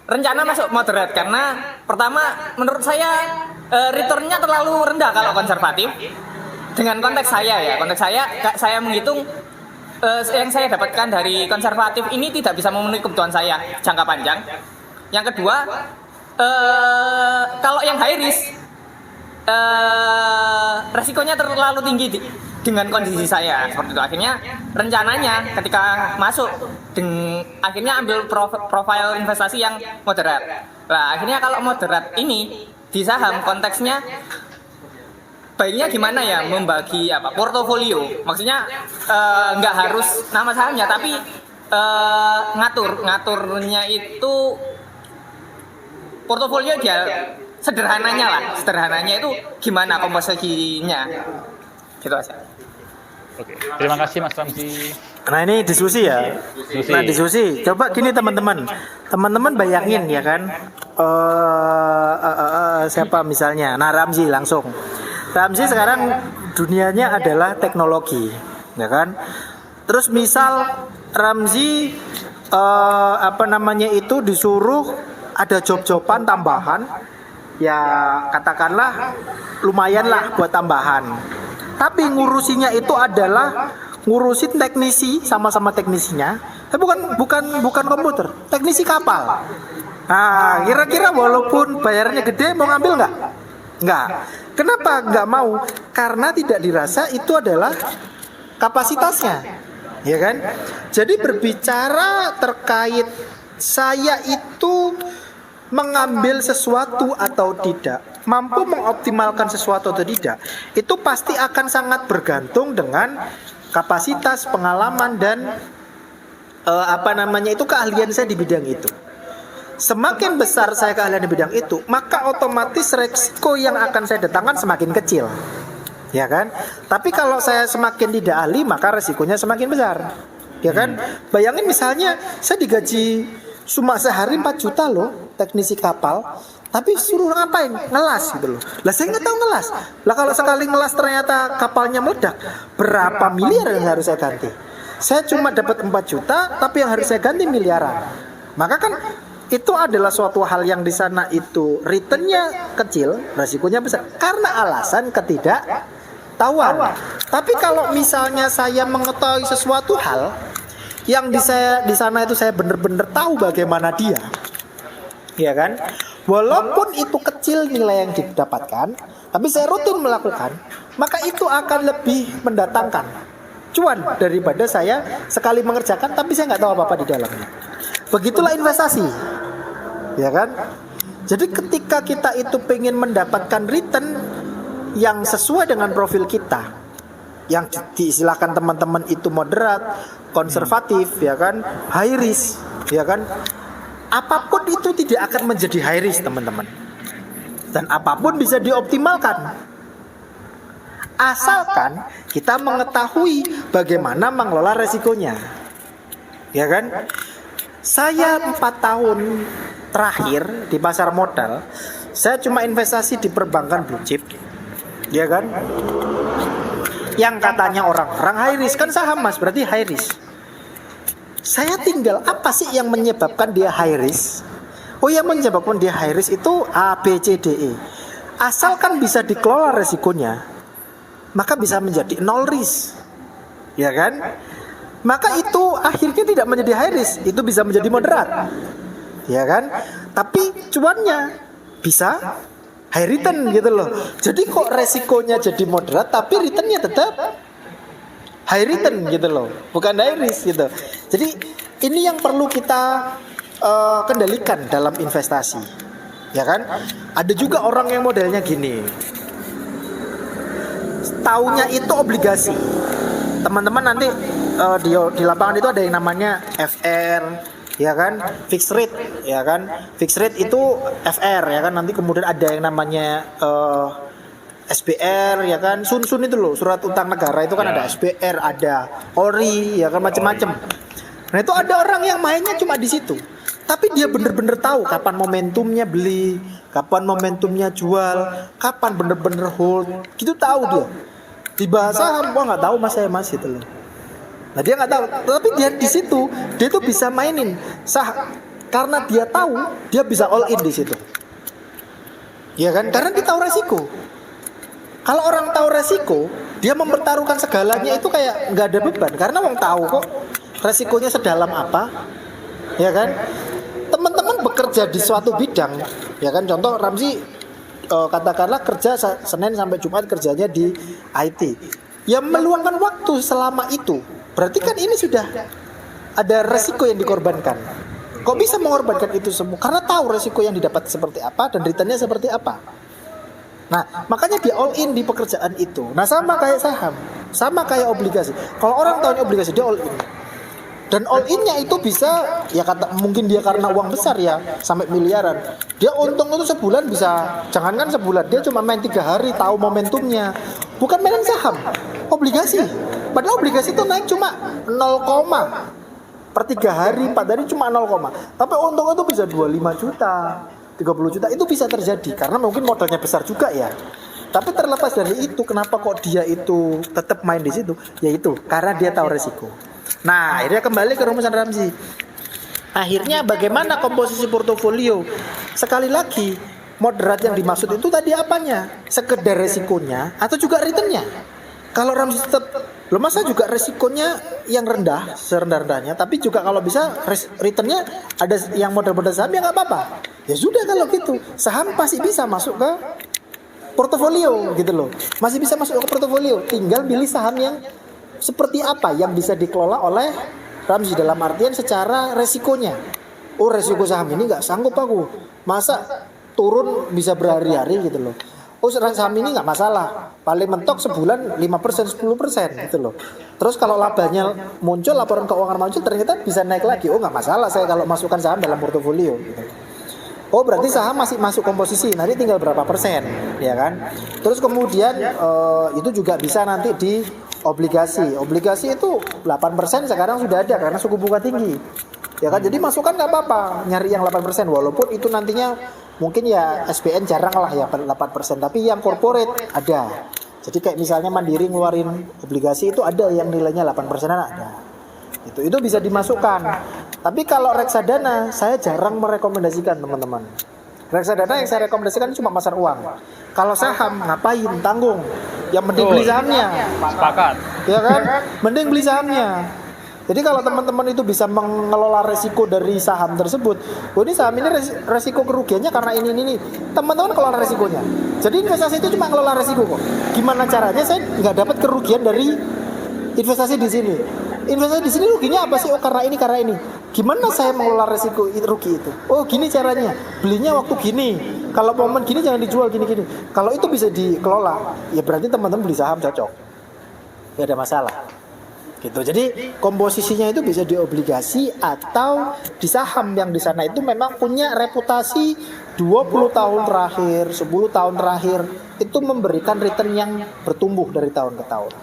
rencana masuk moderate karena pertama menurut saya returnnya terlalu rendah kalau konservatif. Dengan konteks saya menghitung yang saya dapatkan dari konservatif ini tidak bisa memenuhi kebutuhan saya jangka panjang. Yang kedua, kalau yang high risk resikonya terlalu tinggi dengan kondisi saya seperti itu. Akhirnya rencananya ketika masuk akhirnya ambil profil investasi yang moderat. Nah, akhirnya kalau moderat ini di saham konteksnya baiknya gimana ya, membagi portofolio. Maksudnya nggak harus nama sahamnya, tapi ngaturnya itu portofolio dia sederhananya itu gimana komposisinya gitu aja. Oke, terima kasih Mas Ramzi. Nah ini diskusi ya. Nah diskusi. Coba gini teman-teman bayangin ya kan. Siapa misalnya? Nah Ramzi langsung. Ramzi sekarang dunianya adalah teknologi, ya kan. Terus misal Ramzi disuruh ada job-joban tambahan, ya katakanlah lumayan lah buat tambahan. Tapi ngurusinya itu adalah ngurusin teknisi, sama-sama teknisinya. Tapi bukan komputer, teknisi kapal. Nah, kira-kira walaupun bayarnya gede mau ngambil nggak? Nggak. Kenapa nggak mau? Karena tidak dirasa itu adalah kapasitasnya, ya kan? Jadi berbicara terkait saya itu mengambil sesuatu atau tidak, mampu mengoptimalkan sesuatu atau tidak, itu pasti akan sangat bergantung dengan kapasitas, pengalaman dan itu keahlian saya di bidang itu. Semakin besar saya keahlian di bidang itu, maka otomatis resiko yang akan saya datangkan semakin kecil, ya kan? Tapi kalau saya semakin tidak ahli, maka resikonya semakin besar, ya kan? Bayangin misalnya saya digaji cuma sehari 4 juta loh, teknisi kapal, tapi suruh ngapain? Ngelas gitu loh. Lah saya nggak tahu ngelas. Lah kalau sekali ngelas ternyata kapalnya meledak, berapa miliar yang harus saya ganti? Saya cuma dapat 4 juta, tapi yang harus saya ganti miliaran. Maka kan itu adalah suatu hal yang di sana itu returnnya kecil, resikonya besar karena alasan ketidaktahuan. Tapi kalau misalnya saya mengetahui sesuatu hal yang di sana itu saya benar-benar tahu bagaimana dia, ya kan? Walaupun itu kecil nilai yang didapatkan, tapi saya rutin melakukan, maka itu akan lebih mendatangkan cuan daripada saya sekali mengerjakan tapi saya nggak tahu apa-apa di dalamnya. Begitulah investasi, ya kan? Jadi ketika kita itu pengen mendapatkan return yang sesuai dengan profil kita, yang diistilahkan teman-teman itu moderat, konservatif, ya kan, high risk, ya kan, apapun itu tidak akan menjadi high risk teman-teman, dan apapun bisa dioptimalkan asalkan kita mengetahui bagaimana mengelola resikonya, ya kan. Saya 4 tahun terakhir di pasar modal, saya cuma investasi di perbankan blue chip, ya kan, yang katanya orang-orang high risk, kan saham mas, berarti high risk. Saya tinggal apa sih yang menyebabkan dia high risk? Oh, yang menyebabkan dia high risk itu A, B, C, D, E. Asalkan bisa dikelola resikonya, maka bisa menjadi 0 risk, ya kan? Maka itu akhirnya tidak menjadi high risk, itu bisa menjadi moderat, ya kan? Tapi cuannya bisa high return gitu loh. Jadi kok resikonya jadi moderat tapi returnnya tetap high return gitu loh, bukan high risk gitu. Jadi ini yang perlu kita kendalikan dalam investasi, ya kan? Ada juga orang yang modelnya gini, taunya itu obligasi. Teman-teman nanti di lapangan itu ada yang namanya FR, ya kan, fixed rate, ya kan. Fixed rate itu FR, ya kan. Nanti kemudian ada yang namanya SBR, ya kan, sun itu loh, surat utang negara itu kan, ada SBR, ada ORI, ya kan, macam-macam. Nah itu ada orang yang mainnya cuma di situ, tapi dia bener-bener tahu kapan momentumnya beli, kapan momentumnya jual, kapan bener-bener hold, gitu tahu dia. Di bahasa gua nggak tahu mas, saya mas itu loh. Nah dia nggak tahu, tapi dia di situ dia tuh bisa mainin karena dia tahu dia bisa all in di situ, ya kan, karena dia tahu resiko. Kalau orang tahu resiko, dia mempertaruhkan segalanya itu kayak nggak ada beban, karena orang tahu kok resikonya sedalam apa, ya kan. Teman-teman bekerja di suatu bidang, ya kan, contoh Ramzi katakanlah kerja Senin sampai Jumat kerjanya di IT, ya meluangkan waktu selama itu, berarti kan ini sudah ada resiko yang dikorbankan. Kok bisa mengorbankan itu semua? Karena tahu resiko yang didapat seperti apa dan returnnya seperti apa. Nah makanya dia all in di pekerjaan itu. Nah sama kayak saham, sama kayak obligasi. Kalau orang tahu obligasi, dia all in. Dan all in-nya itu bisa, ya mungkin dia karena uang besar ya sampai miliaran, dia untung itu sebulan bisa, jangankan sebulan, dia cuma main 3 hari tahu momentumnya. Bukan mainan saham, obligasi. Padahal obligasi itu naik cuma 0, per 3 hari, 4 hari cuma 0, tapi untung itu bisa 25 juta, 30 juta, itu bisa terjadi karena mungkin modalnya besar juga ya. Tapi terlepas dari itu, kenapa kok dia itu tetap main di situ? Yaitu karena dia tahu resiko. Nah, akhirnya kembali ke rumusan Ramzi. Akhirnya bagaimana komposisi portofolio? Sekali lagi, moderat yang dimaksud itu tadi apanya? Sekedar resikonya atau juga returnnya? Kalau Ramzi tetap Lo masa juga resikonya yang rendah, serendah-rendahnya, tapi juga kalau bisa returnnya ada yang model-model saham ya nggak apa-apa. Ya sudah kalau gitu, saham pasti bisa masuk ke portofolio gitu loh. Masih bisa masuk ke portofolio, tinggal pilih saham yang seperti apa yang bisa dikelola oleh Ramzi dalam artian secara resikonya. Oh resiko saham ini nggak sanggup aku, masa turun bisa berhari-hari gitu loh. Oh saham ini nggak masalah, paling mentok sebulan 5%, 10% gitu loh. Terus kalau labanya muncul, laporan keuangan muncul, ternyata bisa naik lagi. Oh nggak masalah saya kalau masukkan saham dalam portofolio gitu. Oh berarti saham masih masuk komposisi, nanti tinggal berapa persen, ya kan? Terus kemudian itu juga bisa nanti di obligasi. Obligasi itu 8% sekarang sudah ada karena suku bunga tinggi. Ya kan, jadi masukkan nggak apa-apa, nyari yang 8%, walaupun itu nantinya mungkin ya SBN jarang lah ya 8%, tapi yang corporate ada. Jadi kayak misalnya Mandiri ngeluarin obligasi itu ada yang nilainya 8%-an ada. Itu bisa dimasukkan. Tapi kalau reksadana saya jarang merekomendasikan teman-teman. Reksadana yang saya rekomendasikan cuma pasar uang. Kalau saham ngapain tanggung? Yang mending beli sahamnya. Sepakat. Ya kan? Mending beli sahamnya. Jadi kalau teman-teman itu bisa mengelola resiko dari saham tersebut, oh ini saham ini resiko kerugiannya karena ini. Teman-teman kelola resikonya. Jadi investasi itu cuma ngelola resiko kok. Gimana caranya saya nggak dapat kerugian dari investasi di sini? Investasi di sini ruginya apa sih? Oh karena ini. Gimana saya mengelola resiko rugi itu? Oh gini caranya. Belinya waktu gini. Kalau momen gini jangan dijual gini. Kalau itu bisa dikelola, ya berarti teman-teman beli saham cocok. Gak ada masalah. Gitu. Jadi komposisinya itu bisa di obligasi atau di saham yang di sana itu memang punya reputasi 20 tahun terakhir, 10 tahun terakhir itu memberikan return yang bertumbuh dari tahun ke tahun.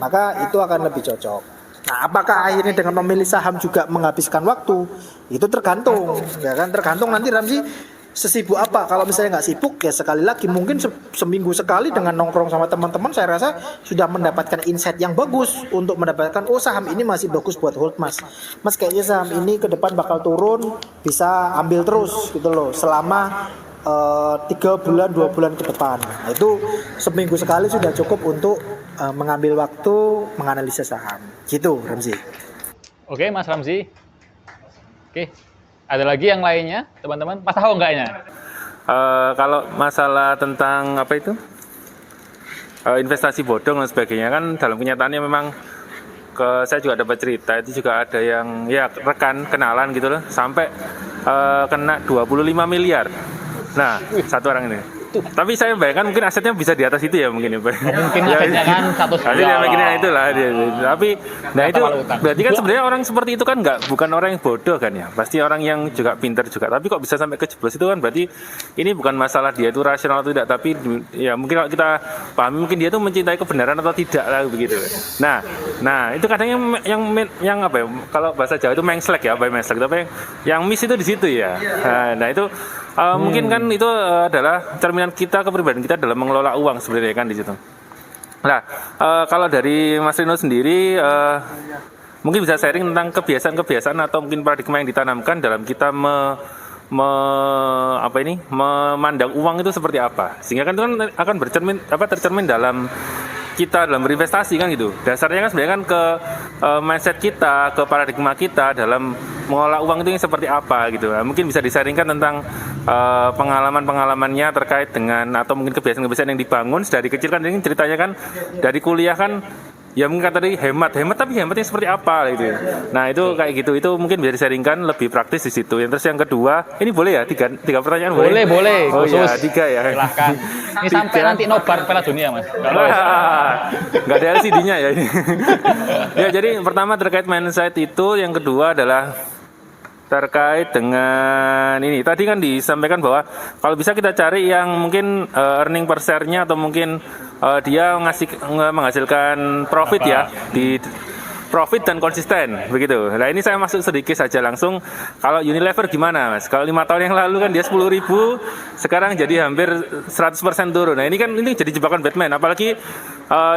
Maka itu akan lebih cocok. Nah, apakah akhirnya dengan memilih saham juga menghabiskan waktu? Itu tergantung, ya kan? Tergantung nanti Ramzi sesibuk apa. Kalau misalnya nggak sibuk, ya sekali lagi mungkin seminggu sekali dengan nongkrong sama teman-teman, saya rasa sudah mendapatkan insight yang bagus untuk mendapatkan oh saham ini masih bagus buat hold mas kayaknya saham ini ke depan bakal turun, bisa ambil terus gitu loh selama 3 bulan 2 bulan ke depan. Nah, itu seminggu sekali sudah cukup untuk mengambil waktu menganalisa saham gitu Ramzi. Oke Mas Ramzi. Oke. Ada lagi yang lainnya, teman-teman? Pas tahu enggaknya? Kalau masalah tentang apa itu investasi bodong dan sebagainya kan dalam kenyataannya memang saya juga dapat cerita itu juga ada yang ya rekan kenalan gitu loh sampai kena 25 miliar. Nah, satu orang ini. Tapi saya bayangkan mungkin asetnya bisa di atas itu ya mungkin ya. Mungkin asetnya kan 100 Nanti dia mikirnya itulah dia. Tapi nah itu berarti kan sebenarnya orang seperti itu kan bukan orang yang bodoh kan ya. Pasti orang yang juga pintar juga. Tapi kok bisa sampai kejeblos itu kan berarti ini bukan masalah dia itu rasional atau tidak, tapi ya mungkin kalau kita pahami mungkin dia itu mencintai kebenaran atau tidak lah begitu. Nah, itu kadang yang apa ya? Kalau bahasa Jawa itu mengslek ya, tapi yang miss itu di situ ya. Nah, itu mungkin kan itu adalah cerminan kita, kepribadian kita dalam mengelola uang sebenarnya kan di situ. Nah, kalau dari Mas Rino sendiri mungkin bisa sharing tentang kebiasaan atau mungkin paradigma yang ditanamkan dalam kita memandang uang itu seperti apa. Sehingga kan itu kan akan tercermin dalam kita dalam berinvestasi kan gitu. Dasarnya kan sebenarnya kan ke mindset kita, ke paradigma kita dalam mengelola uang itu yang seperti apa gitu. Nah, mungkin bisa disaringkan tentang pengalaman-pengalamannya terkait dengan atau mungkin kebiasaan-kebiasaan yang dibangun dari kecil kan ini ceritanya kan dari kuliah kan ya mungkin kata tadi hemat tapi hematnya seperti apa gitu. Nah, itu kayak gitu. Itu mungkin bisa disaringkan lebih praktis di situ. Yang terus yang kedua, ini boleh ya? Tiga pertanyaan boleh? Boleh. Oh khusus. ya, 3 ya. Silahkan. Ini sampai nanti nobar Piala Dunia, Mas. Nggak ada LCD-nya ya ini. Ya, jadi yang pertama terkait mindset itu, yang kedua adalah terkait dengan ini. Tadi kan disampaikan bahwa kalau bisa kita cari yang mungkin earning per share-nya atau mungkin dia menghasilkan profit ya di profit dan konsisten begitu. Nah, ini saya masuk sedikit saja langsung. Kalau Unilever gimana, Mas? Kalau 5 tahun yang lalu kan dia 10.000, sekarang jadi hampir 100% turun. Nah, ini jadi jebakan Batman. Apalagi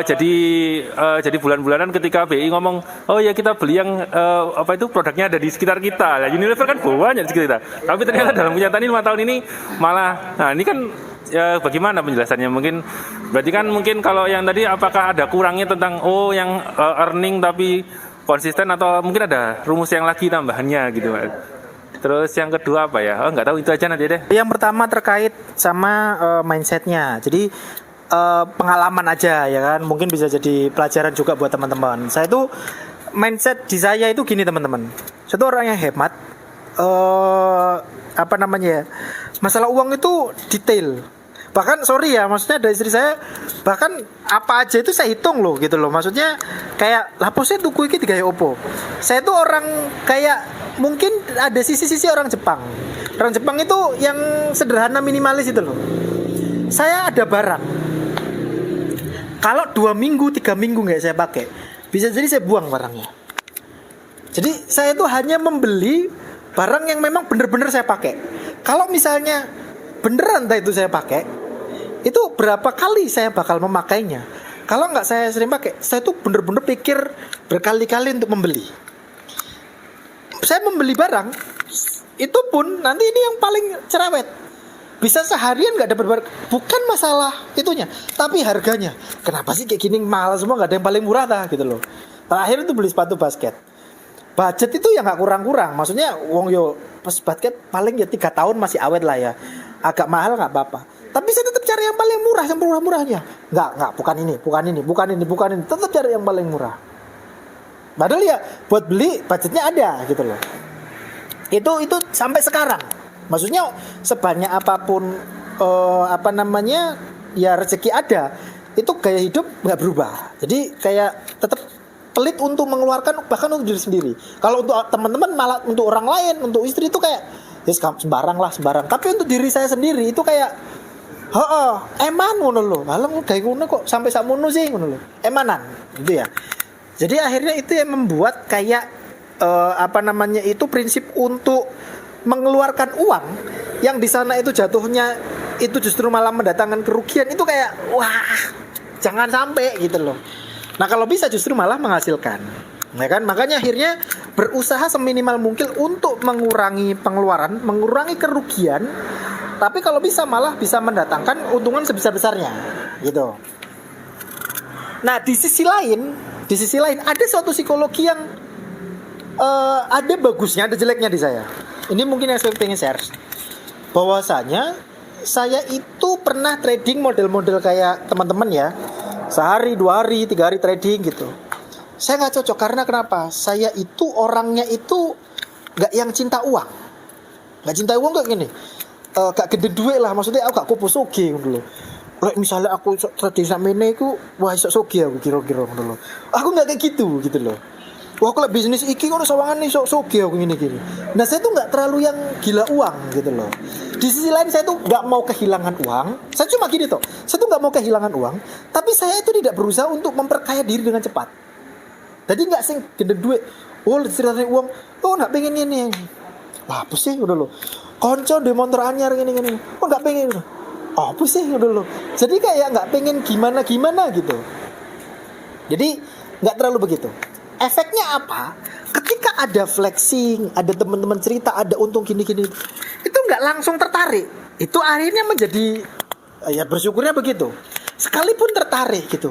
jadi bulan-bulanan ketika BI ngomong, "Oh ya, kita beli yang produknya ada di sekitar kita." Nah, Unilever kan banyak di sekitar kita. Tapi ternyata dalam kenyataan 5 tahun ini malah, nah ini kan ya bagaimana penjelasannya? Mungkin berarti kan mungkin kalau yang tadi apakah ada kurangnya tentang yang earning tapi konsisten, atau mungkin ada rumus yang lagi tambahannya gitu Mas. Terus yang kedua apa ya? Nggak tahu, itu aja nanti deh. Yang pertama terkait sama mindsetnya. Jadi pengalaman aja ya kan, mungkin bisa jadi pelajaran juga buat teman-teman. Saya tuh mindset di saya itu gini teman-teman. Saya tuh orang yang hemat. Apa namanya ya? Masalah uang itu detail. Bahkan sorry ya, maksudnya dari istri saya, bahkan apa aja itu saya hitung loh gitu loh. Maksudnya kayak lapusnya tuku iki digawe opo. Saya tuh orang kayak mungkin ada sisi-sisi orang Jepang. Orang Jepang itu yang sederhana minimalis itu loh. Saya ada barang. Kalau 2 minggu, 3 minggu nggak saya pakai, bisa jadi saya buang barangnya. Jadi saya tuh hanya membeli barang yang memang benar-benar saya pakai. Kalau misalnya beneran itu saya pakai, itu berapa kali saya bakal memakainya. Kalau nggak saya sering pakai, saya tuh bener-bener pikir berkali-kali untuk membeli. Saya membeli barang, itu pun nanti ini yang paling cerewet. Bisa seharian nggak dapat barang, bukan masalah itunya, tapi harganya. Kenapa sih kayak gini mahal semua, nggak ada yang paling murah gitu loh. Terakhir itu beli sepatu basket. Budget itu ya nggak kurang-kurang. Maksudnya wong yo pas basket paling ya 3 tahun masih awet lah ya. Agak mahal nggak apa-apa. Tapi saya tetap cari yang paling murah, yang murah-murahnya. Nggak, bukan ini. Tetap cari yang paling murah. Padahal ya buat beli budgetnya ada gitu loh. Itu sampai sekarang. Maksudnya sebanyak apapun ya rezeki ada, itu gaya hidup nggak berubah. Jadi kayak tetap pelit untuk mengeluarkan bahkan untuk diri sendiri. Kalau untuk teman-teman malah untuk orang lain, untuk istri itu kayak ya sembarang. Tapi untuk diri saya sendiri itu kayak eman ngono lho. Halang gawe ngono kok sampai sakmono sih ngono lho. Emanan gitu ya. Jadi akhirnya itu yang membuat kayak itu prinsip untuk mengeluarkan uang yang di sana itu jatuhnya itu justru malah mendatangkan kerugian, itu kayak wah, jangan sampai gitu loh. Nah, kalau bisa justru malah menghasilkan. Ya kan? Makanya akhirnya berusaha seminimal mungkin untuk mengurangi pengeluaran, mengurangi kerugian, tapi kalau bisa malah bisa mendatangkan untungan sebesar-besarnya gitu. Nah, di sisi lain ada suatu psikologi yang ada bagusnya, ada jeleknya di saya. Ini mungkin yang saya pengen share. Bahwasanya saya itu pernah trading model-model kayak teman-teman ya. Sehari, 2 hari, 3 hari trading gitu. Saya nggak cocok karena kenapa? Saya itu orangnya itu nggak yang cinta uang. Nggak cinta uang kayak gini. Gak gede duit lah, maksudnya aku gak kupu soge dulu. Misalnya aku trading sama ini aku wah iso soge aku kira-kira dulu. Aku nggak kayak gitu loh. Wah, aku lek bisnis iki ngono sawangan nih soge aku gini. Nah, saya tuh nggak terlalu yang gila uang gitu loh. Di sisi lain saya tuh nggak mau kehilangan uang. Saya cuma gini toh. Saya tuh nggak mau kehilangan uang, tapi saya itu tidak berusaha untuk memperkaya diri dengan cepat. Jadi nggak sing gede duit. Oh, cerita uang. Oh, nggak pengen ini. Lah, apa sih udah loh. Konco di motor anyar gini. Oh, nggak pengen. Oh, apa sih udah loh. Jadi kayak nggak pengen gimana gitu. Jadi nggak terlalu begitu. Efeknya apa? Ketika ada flexing, ada teman-teman cerita, ada untung gini, itu nggak langsung tertarik. Itu akhirnya menjadi ya bersyukurnya begitu. Sekalipun tertarik gitu,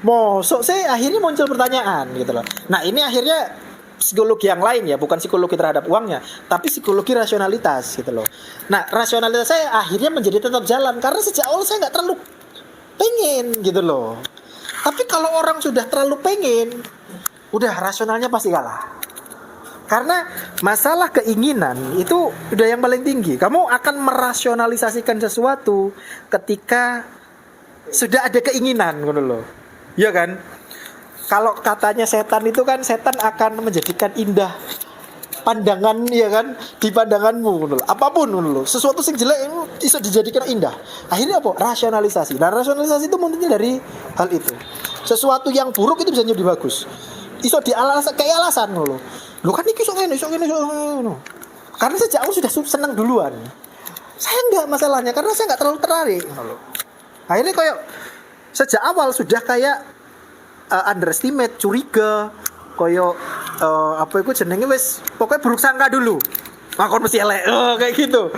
mosok saya akhirnya muncul pertanyaan gitu loh. Nah, ini akhirnya psikologi yang lain ya, bukan psikologi terhadap uangnya, tapi psikologi rasionalitas gitu loh. Nah, rasionalitas saya akhirnya menjadi tetap jalan karena sejak awal saya nggak terlalu pengen gitu loh. Tapi kalau orang sudah terlalu pengen, udah rasionalnya pasti kalah. Karena masalah keinginan itu udah yang paling tinggi. Kamu akan merasionalisasikan sesuatu ketika sudah ada keinginan gitu loh. Iya kan? Kalau katanya setan itu kan, setan akan menjadikan indah pandangan ya kan, di pandanganmu gitu loh. Apapun gitu loh. Sesuatu yang jelek itu bisa dijadikan indah. Akhirnya apa? Rasionalisasi. Nah, rasionalisasi itu munculnya dari hal itu. Sesuatu yang buruk itu bisa jadi bagus. Iso kayak alasan loh. Lo kan iki iso ngene. Karena sejak awal sudah senang duluan. Saya enggak masalahnya karena saya enggak terlalu tertarik loh. Akhirnya kayak sejak awal sudah kayak underestimate, curiga, koyo apa itu jenenge wis pokoknya buruk sangka dulu. Makon mesti elek. Oh, kayak gitu.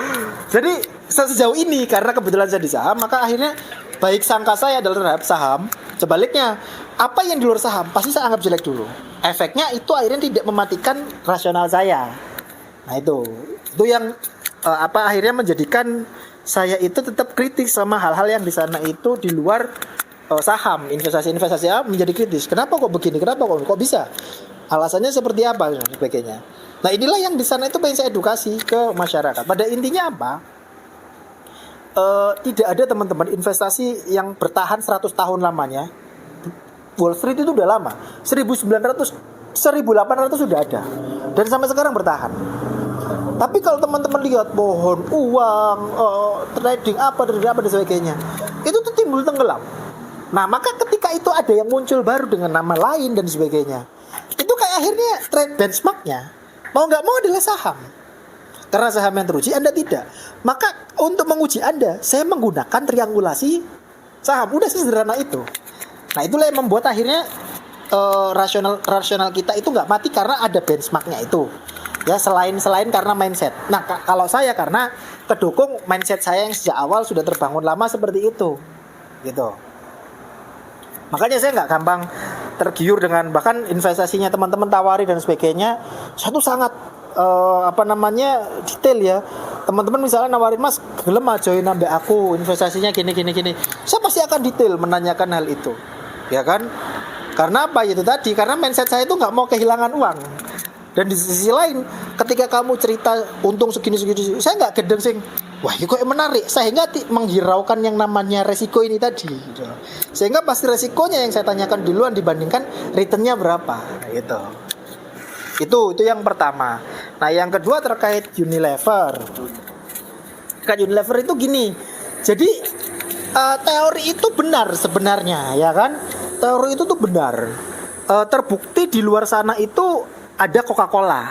Jadi sejauh ini karena kebetulan saya di saham, maka akhirnya baik sangka saya adalah terhadap saham. Sebaliknya, apa yang di luar saham pasti saya anggap jelek dulu. Efeknya itu akhirnya tidak mematikan rasional saya. Nah itu yang akhirnya menjadikan saya itu tetap kritis sama hal-hal yang di sana itu di luar saham, investasi menjadi kritis. Kenapa kok begini? Kenapa kok bisa? Alasannya seperti apa dan sebagainya. Nah inilah yang di sana itu pengen saya edukasi ke masyarakat. Pada intinya apa? Tidak ada teman-teman investasi yang bertahan 100 tahun lamanya. Wall Street itu udah lama. 1900, 1800 sudah ada. Dan sampai sekarang bertahan. Tapi kalau teman-teman lihat pohon uang, trading apa dan sebagainya, itu tuh timbul tenggelam. Nah maka ketika itu ada yang muncul baru dengan nama lain dan sebagainya, itu kayak akhirnya trade benchmarknya mau nggak mau adalah saham. Karena saham yang teruji, Anda tidak. Maka untuk menguji Anda, saya menggunakan triangulasi saham. Udah sesederhana itu. Nah itulah yang membuat akhirnya rasional kita itu nggak mati karena ada benchmarknya itu. Ya selain karena mindset. Nah kalau saya karena kedukung mindset saya yang sejak awal sudah terbangun lama seperti itu, gitu. Makanya saya nggak gampang tergiur dengan bahkan investasinya teman-teman tawari dan sebagainya. Saya tuh sangat detail ya. Teman-teman misalnya nawarin Mas gelem aja join ambek aku investasinya gini. Saya pasti akan detail menanyakan hal itu, ya kan? Karena apa itu tadi? Karena mindset saya itu nggak mau kehilangan uang. Dan di sisi lain, ketika kamu cerita untung segini, saya nggak gedeng sing, wah ini kok menarik. Saya nggak menghiraukan yang namanya resiko ini tadi. Gitu. Sehingga pasti resikonya yang saya tanyakan duluan dibandingkan returnnya berapa. Gitu. Itu yang pertama. Nah yang kedua terkait Unilever. Terkait Unilever itu gini. Jadi teori itu benar sebenarnya, ya kan? Teori itu tuh benar. Terbukti di luar sana itu ada Coca-Cola,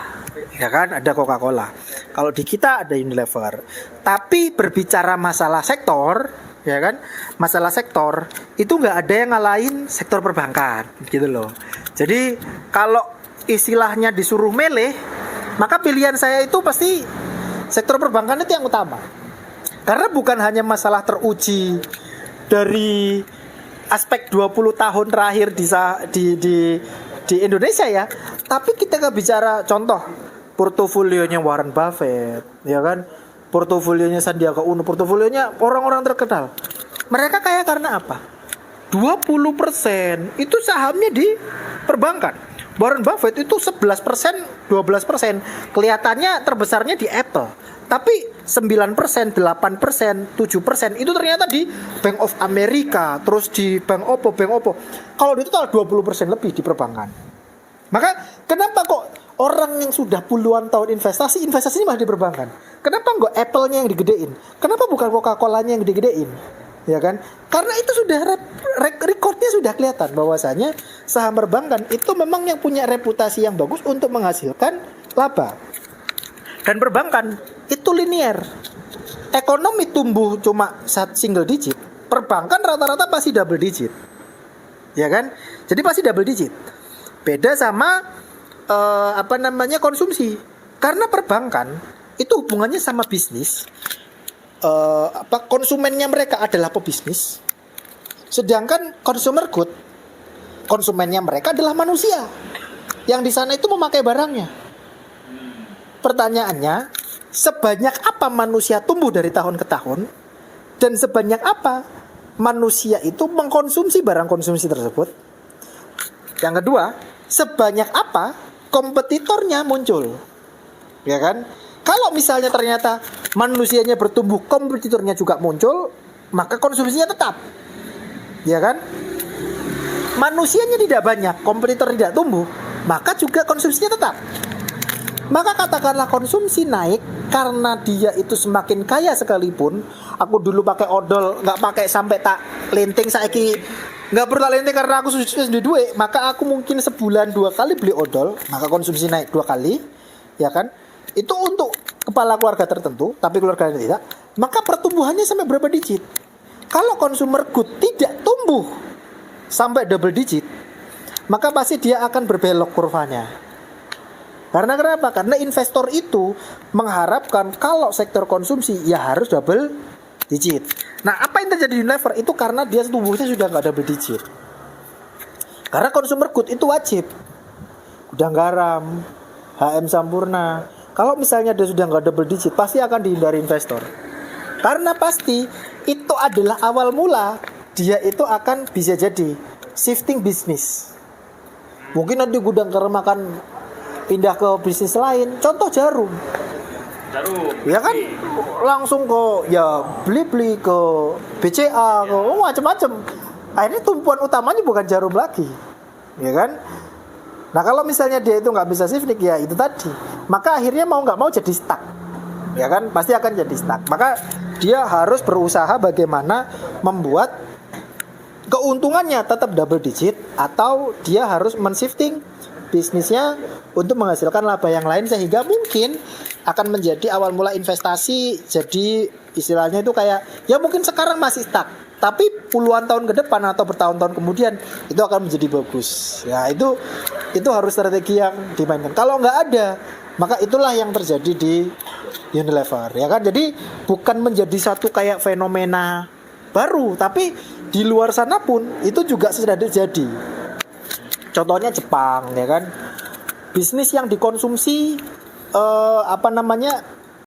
ya kan? Ada Coca-Cola. Kalau di kita ada Unilever. Tapi berbicara masalah sektor, ya kan? Masalah sektor itu nggak ada yang ngalahin sektor perbankan, gitu loh. Jadi kalau istilahnya disuruh milih, maka pilihan saya itu pasti sektor perbankan itu yang utama. Karena bukan hanya masalah teruji dari aspek 20 tahun terakhir di Indonesia ya, tapi kita nggak bicara contoh portofolionya Warren Buffett, ya kan, portofolionya Sandiaga Uno, portofolionya orang-orang terkenal. Mereka kaya karena apa? 20% itu sahamnya di perbankan. Warren Buffett itu 11%, 12%. Kelihatannya terbesarnya di Apple. Tapi 9%, 8%, 7% itu ternyata di Bank of America, terus di Bank Oppo. Kalau di total 20% lebih di perbankan. Maka kenapa kok orang yang sudah puluhan tahun investasi ini malah di perbankan? Kenapa nggak Apple-nya yang digedein? Kenapa bukan Coca-Cola-nya yang digedein? Ya kan? Karena itu sudah recordnya sudah kelihatan bahwasanya saham perbankan itu memang yang punya reputasi yang bagus untuk menghasilkan laba. Dan perbankan itu linear. Ekonomi tumbuh cuma single digit, perbankan rata-rata pasti double digit. Ya kan? Jadi pasti double digit. Beda sama konsumsi. Karena perbankan itu hubungannya sama bisnis. Konsumennya mereka adalah pebisnis. Sedangkan consumer good, konsumennya mereka adalah manusia. Yang di sana itu memakai barangnya. Pertanyaannya, sebanyak apa manusia tumbuh dari tahun ke tahun, dan sebanyak apa manusia itu mengkonsumsi barang konsumsi tersebut. Yang kedua, sebanyak apa kompetitornya muncul, ya kan? Kalau misalnya ternyata manusianya bertumbuh, kompetitornya juga muncul, maka konsumsinya tetap, ya kan? Manusianya tidak banyak, kompetitor tidak tumbuh, maka juga konsumsinya tetap. Maka katakanlah konsumsi naik karena dia itu semakin kaya sekalipun. Aku dulu pakai odol, nggak pakai sampai tak lenting, saiki nggak perlu tak lenting karena aku sudah duit. Maka aku mungkin sebulan 2 kali beli odol, maka konsumsi naik 2 kali, ya kan? Itu untuk kepala keluarga tertentu, tapi keluarga lain tidak. Maka pertumbuhannya sampai berapa digit? Kalau consumer good tidak tumbuh sampai double digit, maka pasti dia akan berbelok kurvanya. Karena kenapa? Karena investor itu mengharapkan kalau sektor konsumsi ya harus double digit. Nah, apa yang terjadi di Unilever itu karena dia tumbuhnya sudah nggak double digit. Karena consumer good itu wajib. Gudang garam, HM Sampurna. Kalau misalnya dia sudah nggak double digit, pasti akan dihindari investor. Karena pasti itu adalah awal mula dia itu akan bisa jadi shifting bisnis. Mungkin nanti gudang garam akan pindah ke bisnis lain. Contoh jarum. Ya kan langsung ke ya beli ke BCA ke macam-macam. Akhirnya tumpuan utamanya bukan jarum lagi. Ya kan? Nah, kalau misalnya dia itu nggak bisa shifting ya itu tadi. Maka akhirnya mau nggak mau jadi stuck. Ya kan? Pasti akan jadi stuck. Maka dia harus berusaha bagaimana membuat keuntungannya tetap double digit atau dia harus men-shifting bisnisnya untuk menghasilkan laba yang lain sehingga mungkin akan menjadi awal mula investasi. Jadi istilahnya itu kayak ya mungkin sekarang masih stuck tapi puluhan tahun ke depan atau bertahun-tahun kemudian itu akan menjadi bagus. Ya itu harus strategi yang dimainkan. Kalau nggak ada maka itulah yang terjadi di Unilever ya kan. Jadi bukan menjadi satu kayak fenomena baru tapi di luar sana pun itu juga sudah terjadi. Contohnya Jepang ya kan. Bisnis yang dikonsumsi